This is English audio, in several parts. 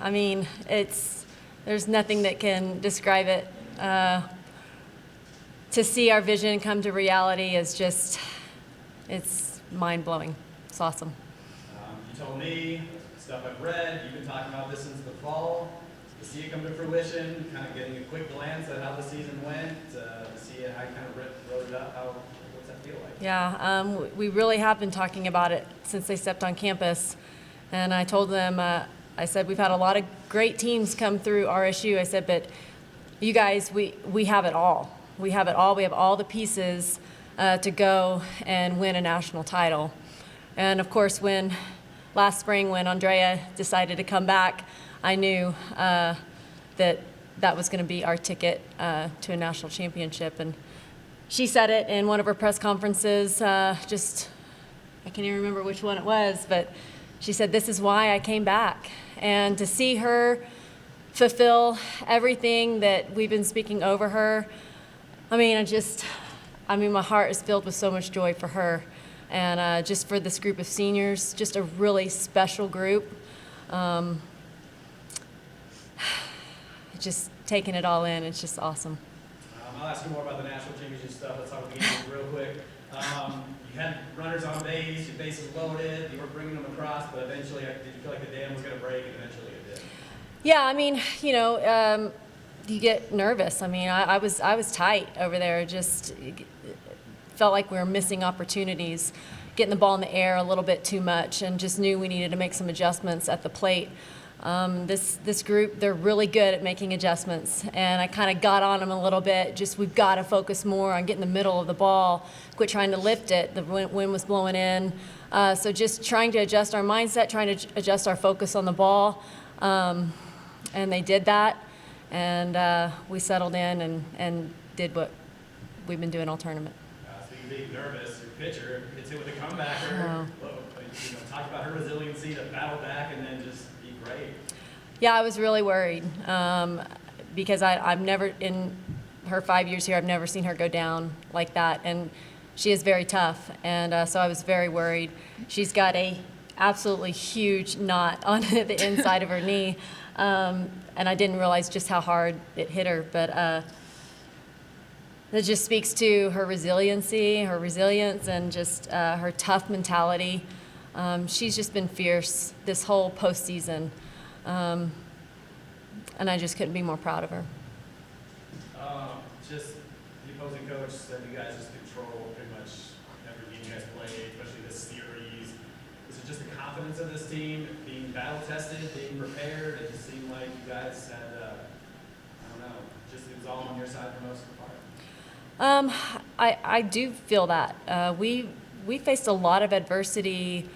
I mean, there's nothing that can describe it. To see our vision come to reality is just, it's mind-blowing. It's awesome. You told me, stuff I've read, you've been talking about this since the fall. To see it come to fruition, kind of getting a quick glance at how the season went, to see how you kind of wrote it up, what's that feel like? Yeah, we really have been talking about it since they stepped on campus. And I told them, I said, we've had a lot of great teams come through RSU. I said, but you guys, we have it all. We have it all. We have all the pieces to go and win a national title. And of course, last spring when Andrea decided to come back, I knew that was going to be our ticket to a national championship. And she said it in one of her press conferences, I can't even remember which one it was, but she said, this is why I came back. And to see her fulfill everything that we've been speaking over her, I mean, my heart is filled with so much joy for her. And just for this group of seniors, just a really special group. Just taking it all in, it's just awesome. I'll ask you more about the national championship stuff. Let's talk about the game real quick. You had runners on base, your bases loaded, you were bringing them across, but eventually, did you feel like the dam was going to break, and eventually it did? Yeah, I mean, you get nervous. I mean, I was tight over there. Just felt like we were missing opportunities, getting the ball in the air a little bit too much, and just knew we needed to make some adjustments at the plate. This group, they're really good at making adjustments, and I kind of got on them a little bit. Just we've got to focus more on getting the middle of the ball, quit trying to lift it. The wind was blowing in, so just trying to adjust our mindset, trying to adjust our focus on the ball, and they did that, and we settled in and did what we've been doing all tournament. Speaking of being nervous, your pitcher gets hit with a comebacker. Talk about her resiliency to battle back and then just be great. Yeah, I was really worried because I've never, in her 5 years here, I've never seen her go down like that. And she is very tough, and so I was very worried. She's got a absolutely huge knot on the inside of her knee, and I didn't realize just how hard it hit her. But that just speaks to her resiliency, her resilience, and just her tough mentality. She's just been fierce this whole postseason, and I just couldn't be more proud of her. Just the opposing coach said you guys just control pretty much every game you guys play, especially this series. Is it just the confidence of this team being battle-tested, being prepared? It just seemed like you guys had, I don't know, just it was all on your side for most of the part. I do feel that. We faced a lot of adversity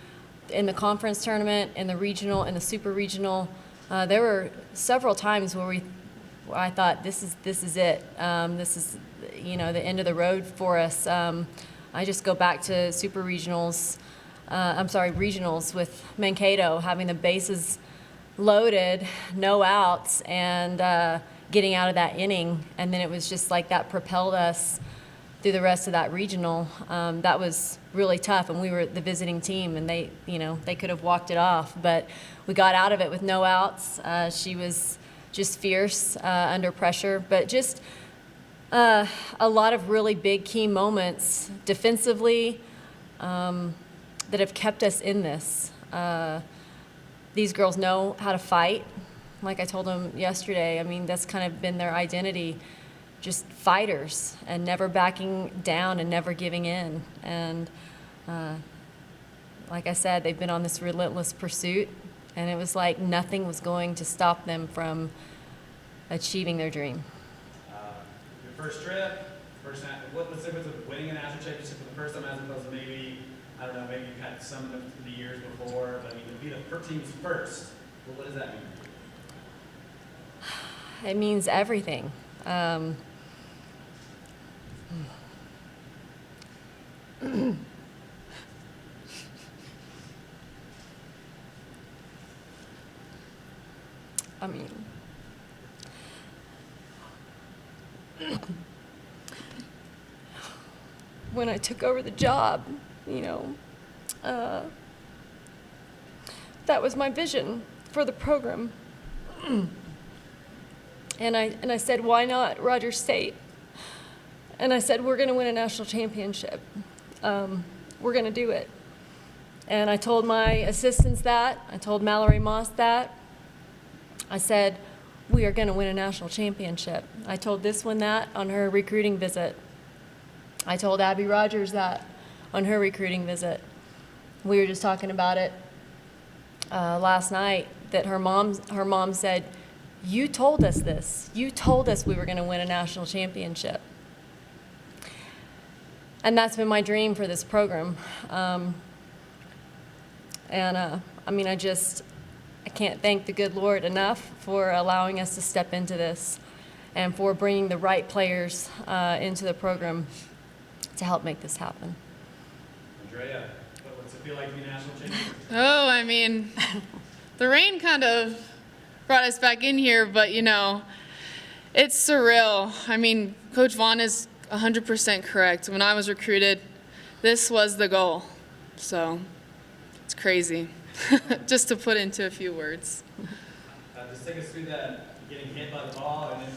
in the conference tournament, in the regional, in the super regional. There were several times where I thought this is it. This is the end of the road for us. I just go back to super regionals. Regionals with Mankato, having the bases loaded, no outs, and getting out of that inning, and then it was just like that propelled us through the rest of that regional. That was really tough, and we were the visiting team, and they could have walked it off, but we got out of it with no outs. She was just fierce under pressure, but just a lot of really big key moments defensively that have kept us in this. These girls know how to fight. Like I told them yesterday, I mean, that's kind of been their identity. Just fighters and never backing down and never giving in. And like I said, they've been on this relentless pursuit, and it was like nothing was going to stop them from achieving their dream. Your first trip, what's the difference of winning a national championship for the first time as opposed to maybe you've had some of the years before, but I mean, to be the team's first, what does that mean? It means everything. I mean, when I took over the job, that was my vision for the program. And I said, why not Rogers State? And I said, we're going to win a national championship. We're going to do it. And I told my assistants that. I told Mallory Moss that. I said, we are going to win a national championship. I told this one that on her recruiting visit. I told Abby Rogers that on her recruiting visit. We were just talking about it last night, that her mom said, you told us this. You told us we were going to win a national championship. And that's been my dream for this program. I mean, I can't thank the good Lord enough for allowing us to step into this and for bringing the right players into the program to help make this happen. Andrea, what's it feel like to be national champion? Oh, I mean, the rain kind of brought us back in here, but, you know, it's surreal. I mean, Coach Vaughn is 100% correct. When I was recruited, this was the goal. So it's crazy, just to put into a few words. Just take us through that, getting hit by the ball and then,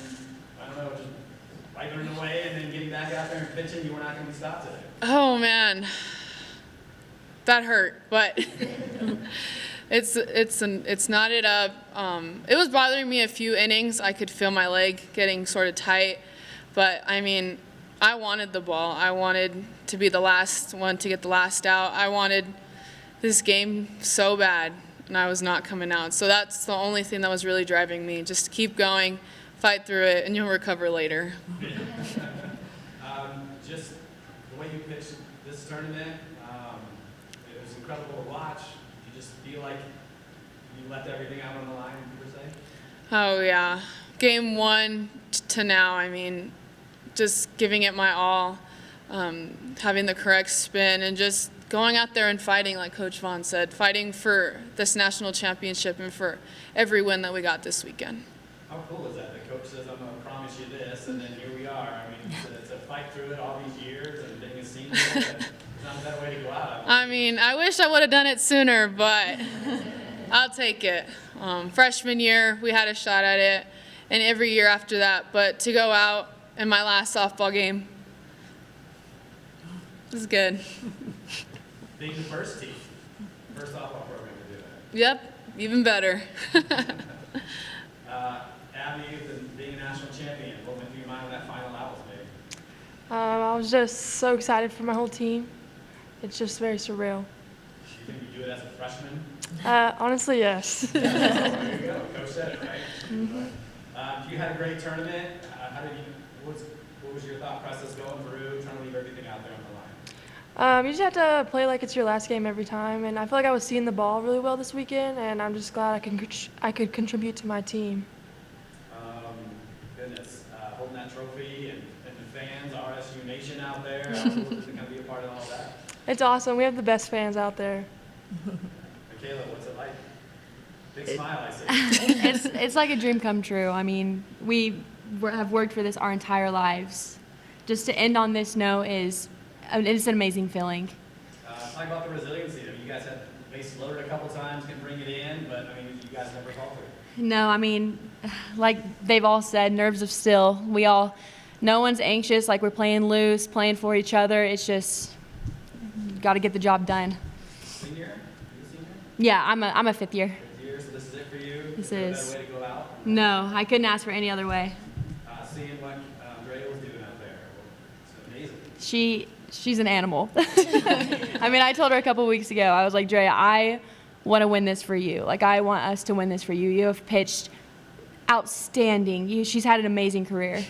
I don't know, just wiping it away and then getting back out there and pitching. You were not going to be stopped today. Oh, man. That hurt, but it's knotted up. It was bothering me a few innings. I could feel my leg getting sort of tight, but I mean, I wanted the ball. I wanted to be the last one to get the last out. I wanted this game so bad, and I was not coming out. So that's the only thing that was really driving me. Just keep going, fight through it, and you'll recover later. Just the way you pitched this tournament, it was incredible to watch. You just feel like you left everything out on the line, per se? Oh, yeah. Game 1 to now, I mean, just giving it my all, having the correct spin, and just going out there and fighting, like Coach Vaughn said, fighting for this national championship and for every win that we got this weekend. How cool is that? The coach says, I'm going to promise you this, and then here we are. I mean, to fight through it all these years and being a senior, it's not a better way to go out. I mean, I wish I would have done it sooner, but I'll take it. Freshman year, we had a shot at it, and every year after that. But to go out in my last softball game, it was good. Being the first team, first softball program to do that. Yep, even better. Abby, being a national champion, what went through your mind when that final out was made? I was just so excited for my whole team. It's just very surreal. Do you think you do it as a freshman? Honestly, yes. There you go. Coach said it, right? Mm-hmm. You had a great tournament. What was your thought process going through, trying to leave everything out there on the line? You just have to play like it's your last game every time, and I feel like I was seeing the ball really well this weekend, and I'm just glad I could contribute to my team. Goodness, holding that trophy and the fans, RSU Nation out there, how cool is it going to be a part of all that? It's awesome. We have the best fans out there. Michaela, what's it like? Big smile, I see. It's like a dream come true. I mean, we have worked for this our entire lives. Just to end on this note it's an amazing feeling. Talk about the resiliency. I mean, you guys had base loaded a couple times, can bring it in, but I mean, you guys never faltered. No, I mean, like they've all said, nerves of steel. No one's anxious, like we're playing loose, playing for each other. It's just, got to get the job done. Senior? Are you a senior? Yeah, I'm a fifth year. Fifth year, so this is it for you? This there is. a better way to go out? No, I couldn't ask for any other way. Seeing what Andrea was doing out there, it's amazing. She's an animal. I mean, I told her a couple weeks ago, I was like, Drea, I want to win this for you. Like, I want us to win this for you. You have pitched outstanding. She's had an amazing career.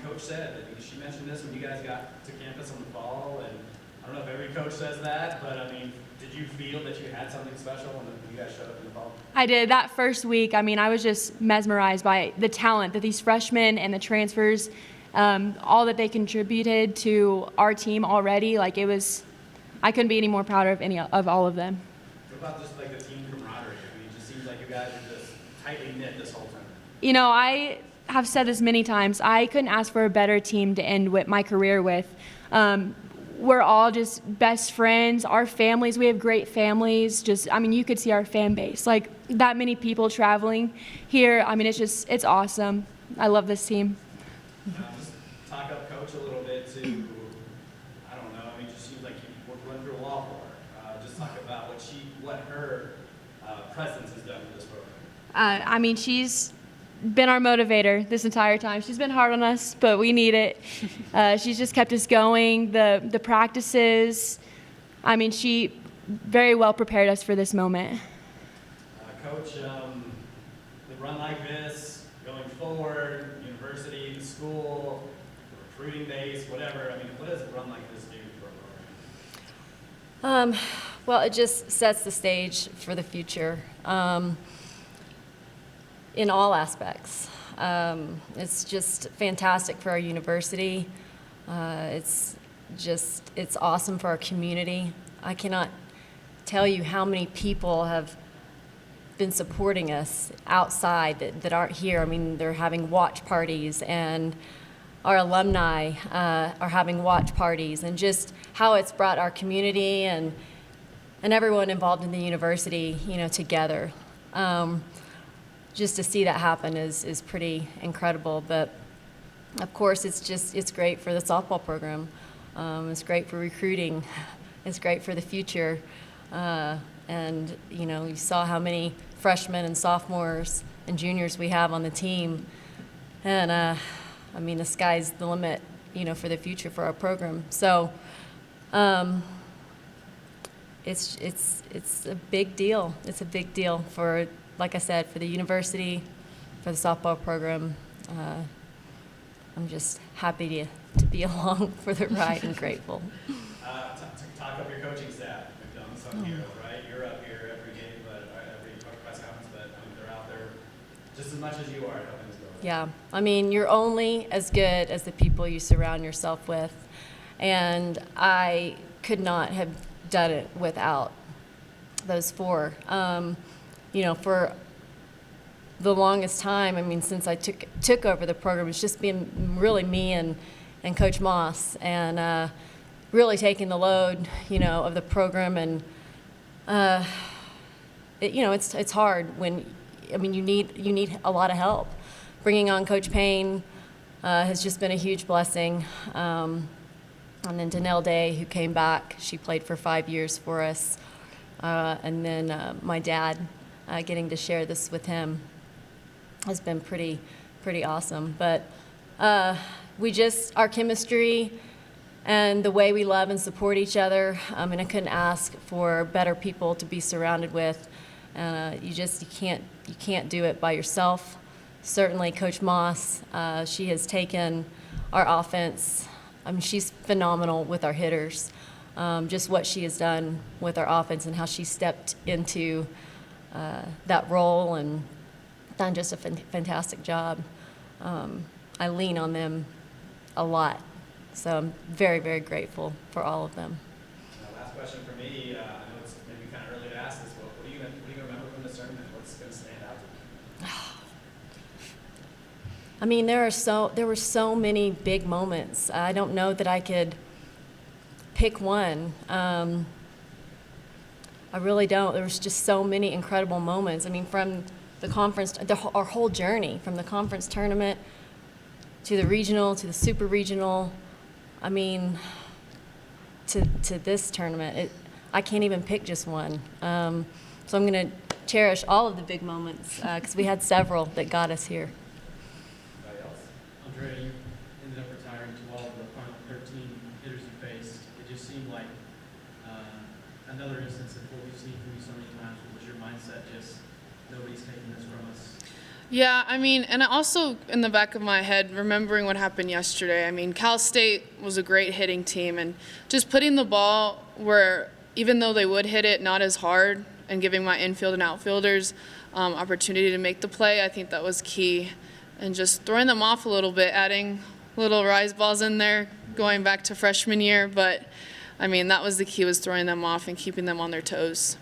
Coach said, she mentioned this when you guys got to campus in the fall, and I don't know if every coach says that, but I mean, did you feel that you had something special when you guys showed up in the fall? I did. That first week, I mean, I was just mesmerized by the talent that these freshmen and the transfers, all that they contributed to our team already. Like, I couldn't be any more proud of all of them. What about just like the team camaraderie? I mean, it just seems like you guys are just tightly knit this whole time. You know, I have said this many times. I couldn't ask for a better team to end with my career with. we're all just best friends. Our families, we have great families. Just, I mean, you could see our fan base. Like, that many people traveling here. I mean, it's awesome. I love this team. Just talk up Coach a little bit to, I don't know, I mean, it just seems like you run through a wall for her. Just talk about what her presence has done for this program. I mean, she's been our motivator this entire time. She's been hard on us, but we need it. She's just kept us going. The practices, I mean, she very well prepared us for this moment. Coach, the run like this, going forward, university, school, recruiting days, whatever, I mean, what does a run like this do for a program? Well, it just sets the stage for the future in all aspects. It's just fantastic for our university. It's awesome for our community. I cannot tell you how many people have been supporting us outside that aren't here. I mean, they're having watch parties, and our alumni are having watch parties, and just how it's brought our community and everyone involved in the university, together. Just to see that happen is pretty incredible. But of course, it's great for the softball program. It's great for recruiting. It's great for the future. And you saw how many freshmen and sophomores and juniors we have on the team. And I mean, the sky's the limit, for the future for our program. So it's a big deal. It's a big deal for, like I said, for the university, for the softball program. I'm just happy to be along for the ride and grateful. Talk up your coaching staff. We've done some heroes, right? You're up here every game, every press conference, but they're out there just as much as you are helping us go. Yeah, I mean, you're only as good as the people you surround yourself with, and I could not have done it without those four. For the longest time, I mean, since I took over the program, it's just been really me and Coach Moss, and really taking the load, of the program. And it's hard when, I mean, you need a lot of help. Bringing on Coach Payne has just been a huge blessing. And then Danelle Day, who came back, she played for 5 years for us. And then my dad, getting to share this with him has been pretty awesome. But our chemistry and the way we love and support each other, and I couldn't ask for better people to be surrounded with. You can't do it by yourself. Certainly Coach Moss, she has taken our offense. I mean, she's phenomenal with our hitters. Just what she has done with our offense and how she stepped into that role and done just a fantastic job. I lean on them a lot, so I'm very, very grateful for all of them. Last question for me. I know it's maybe kind of early to ask this, but what are you going to remember from this tournament? What's going to stand out to you? I mean, there were so many big moments. I don't know that I could pick one. I really don't. There was just so many incredible moments. I mean, from the conference, our whole journey, from the conference tournament to the regional, to the super regional, I mean, to this tournament. I can't even pick just one. So I'm going to cherish all of the big moments because we had several that got us here. Anybody else? Andrea, you ended up retiring to all of the final 13 hitters you faced. It just seemed like another instance of what we've seen from you so many times. What was your mindset? Just nobody's taking this from us. Yeah, I mean, and also in the back of my head, remembering what happened yesterday. I mean, Cal State was a great hitting team, and just putting the ball where, even though they would hit it not as hard, and giving my infield and outfielders opportunity to make the play, I think that was key. And just throwing them off a little bit, adding little rise balls in there, going back to freshman year. But, I mean, that was the key, was throwing them off and keeping them on their toes.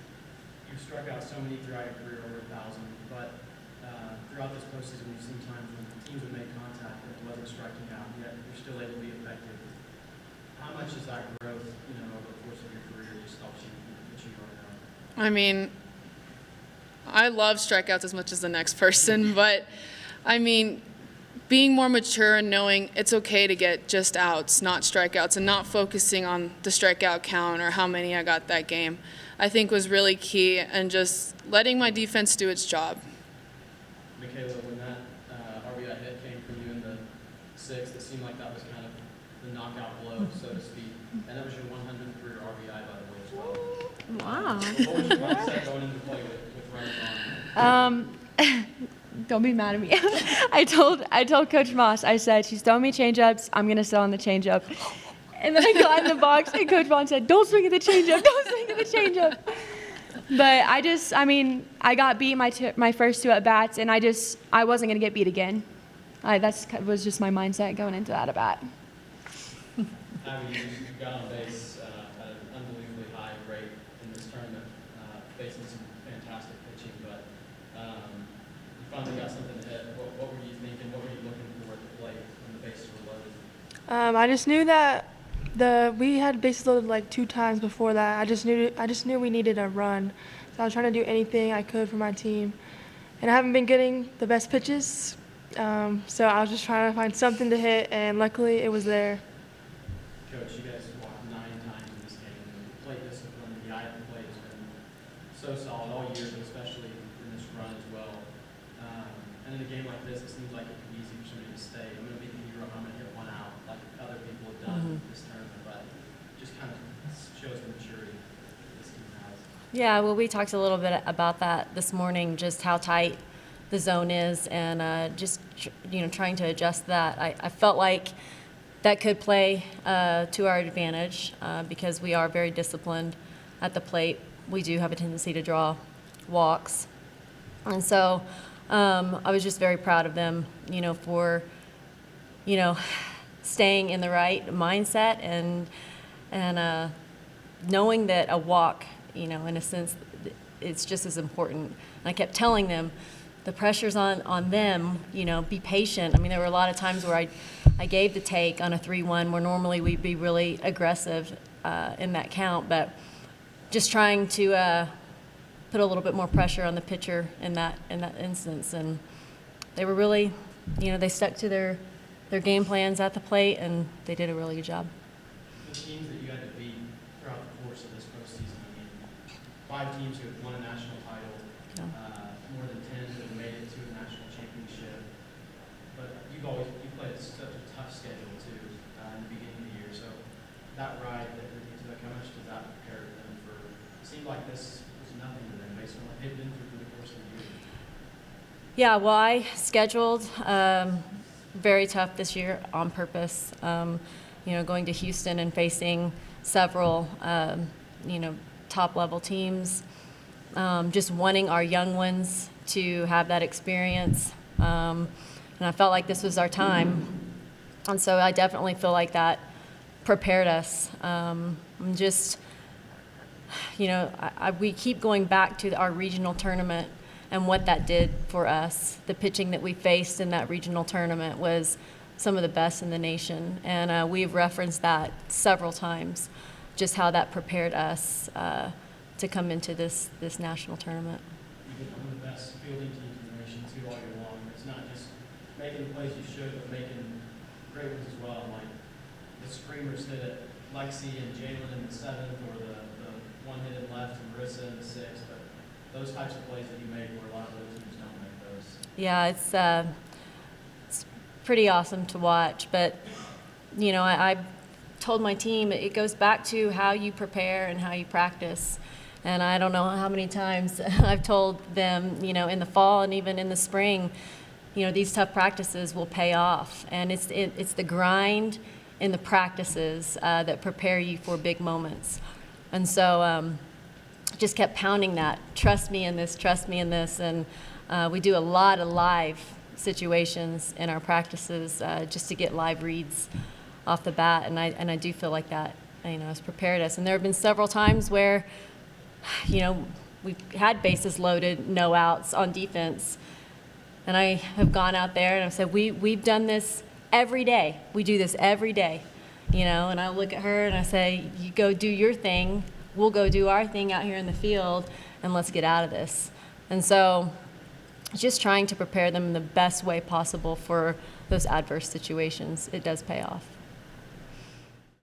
You've struck out so many throughout your career, over 1,000, but throughout this postseason, we've seen times when teams would make contact and it wasn't striking out, yet you're still able to be effective. how much is that growth, over the course of your career just helps you achieve right now? I mean, I love strikeouts as much as the next person, but I mean, being more mature and knowing it's okay to get just outs, not strikeouts, and not focusing on the strikeout count or how many I got that game, I think was really key, and just letting my defense do its job. Michaela, when that RBI hit came from you in the sixth, it seemed like that was kind of the knockout blow, so to speak. And that was your 100th career RBI, by the way, as well. Wow. What was your mindset going into play with runners on? Don't be mad at me. I told Coach Moss, I said, she's throwing me changeups, I'm going to sit on the changeup. And then I got in the box, and Coach Vaughn said, don't swing at the changeup, don't swing at the changeup. But I got beat my first two at-bats, and I wasn't going to get beat again. That was just my mindset going into that at-bat. Abby, you got on base at an unbelievably high rate in this tournament, facing some fantastic pitching, but you finally got something to hit. What were you thinking? What were you looking for at the plate when the bases were loaded? I just knew that we had bases loaded like 2 times before that. I just knew we needed a run, so I was trying to do anything I could for my team. And I haven't been getting the best pitches, so I was just trying to find something to hit, and luckily it was there. Coach, you guys walked 9 times in this game. The plate discipline, the eye of the plate has been so solid all year, but especially in this run as well. And in a game like this, it seems like it could be easy for somebody to stay. I'm going to be the hero. I'm going to hit one out, like other people have done this tournament. But just kind of shows the maturity this team has. Yeah, well, we talked a little bit about that this morning, just how tight the zone is, and trying to adjust that. I felt like that could play to our advantage because we are very disciplined at the plate. We do have a tendency to draw walks, and so I was just very proud of them, for staying in the right mindset and knowing that a walk, in a sense, it's just as important. And I kept telling them, the pressure's on them, be patient. I mean, there were a lot of times where I gave the take on a 3-1 where normally we'd be really aggressive in that count, but just trying to put a little bit more pressure on the pitcher in that instance. And they were really, they stuck to their game plans at the plate, and they did a really good job. The teams that you had to beat throughout the course of this postseason, 5 teams who have won a national title, more than 10 that have made it to a national championship. But you played such a tough schedule too in the beginning of the year. So that ride that we're into, how much does that prepare them for? It seemed like this was nothing to them based on what they've been through the course of the year. Yeah, well, I scheduled very tough this year on purpose. Going to Houston and facing several, top-level teams, just wanting our young ones to have that experience. And I felt like this was our time. And so I definitely feel like that prepared us. We keep going back to our regional tournament and what that did for us. The pitching that we faced in that regional tournament was some of the best in the nation. And we've referenced that several times, just how that prepared us to come into this national tournament. You get one of the best fielding teams in the nation too all year long. It's not just making the plays you should, but making great ones as well. Like the screamers hit at Lexi and Jalen in the 7th, or the one hit in left and Marissa in the 6th. But those types of plays that you make, where a lot of those teams don't make those. Yeah, it's pretty awesome to watch. But I told my team it goes back to how you prepare and how you practice. And I don't know how many times I've told them, in the fall and even in the spring, these tough practices will pay off. And it's the grind in the practices that prepare you for big moments. And so just kept pounding that, trust me in this, trust me in this. And we do a lot of live situations in our practices just to get live reads off the bat. And I do feel like that, has prepared us. And there have been several times where we've had bases loaded, no outs on defense. And I have gone out there and I've said, we've done this every day. We do this every day. you know, and I look at her and I say, you go do your thing, we'll go do our thing out here in the field, and let's get out of this. And so just trying to prepare them in the best way possible for those adverse situations, it does pay off.